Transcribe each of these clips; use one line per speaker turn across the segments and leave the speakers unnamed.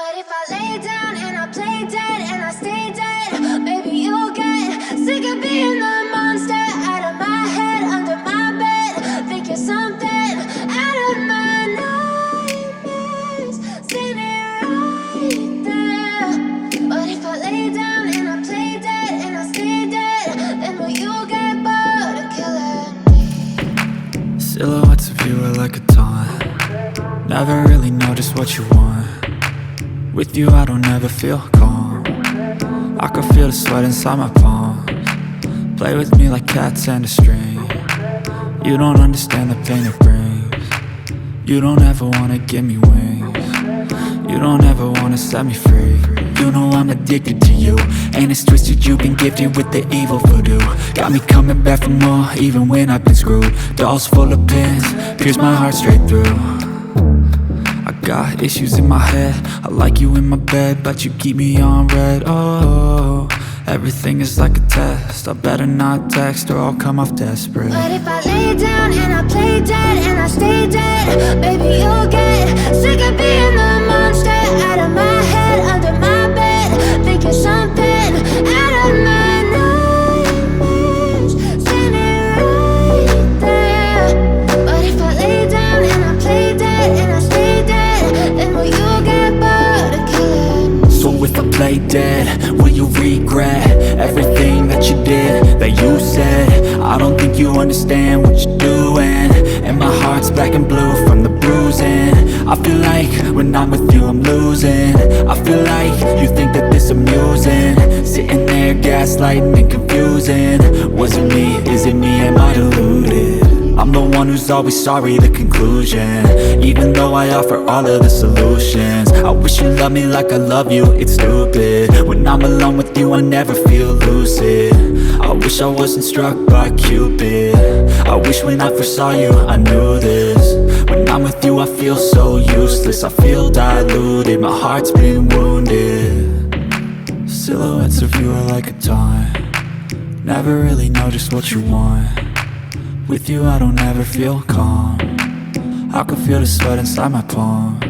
But if I lay down and I play dead and I stay dead, maybe you'll get sick of being the monster out of my head, under my bed. Think you're something out of my nightmares, standing right there. But if I lay down and I play dead and I stay dead, then will you get bored of killing me?
Silhouettes of you are like a taunt. Never really know just what you want. With you I don't ever feel calm. I can feel the sweat inside my palms. Play with me like cats and a string. You don't understand the pain it brings. You don't ever wanna give me wings. You don't ever wanna set me free. You know I'm addicted to you, and it's twisted, you've been gifted with the evil voodoo. Got me coming back for more, even when I've been screwed. Dolls full of pins, pierce my heart straight through. I got issues in my head, I like you in my bed, but you keep me on red. Oh, everything is like a test. I better not text or I'll come off desperate.
But if I lay down and I play dead and I stay dead, baby you'll get sick of being the monster out of my head, under my bed. Think you're something out of my nightmares, standing right there. But if I lay down and I play dead and I stay dead, then will you get bored of killing me?
So if I play dead, will you regret everything that you did, that you said? I don't think you understand what you're doing, and my heart's black and blue from the bruising. I feel like when I'm with you I'm losing. I feel like you think that this amusing, sitting there gaslighting and confusing. Was it me? Is it me? Am I deluded? I'm the one who's always sorry, the conclusion, even though I offer all of the solutions. I wish you loved me like I love you, it's stupid. When I'm alone with you I never feel lucid. I wish I wasn't struck by Cupid. I wish when I first saw you I knew this. When I'm with you I feel so useless, I feel diluted, my heart's been wounded. Silhouettes of you are like a taunt. Never really know just what you want. With you I don't ever feel calm. I can feel the sweat inside my palms.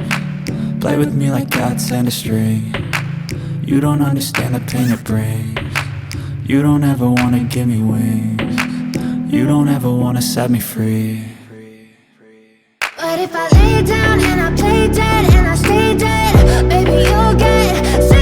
Play with me like cats and a string. You don't understand the pain it brings. You don't ever wanna give me wings. You don't ever wanna set me free.
But if I lay down and I play dead and I stay dead, baby you'll get sick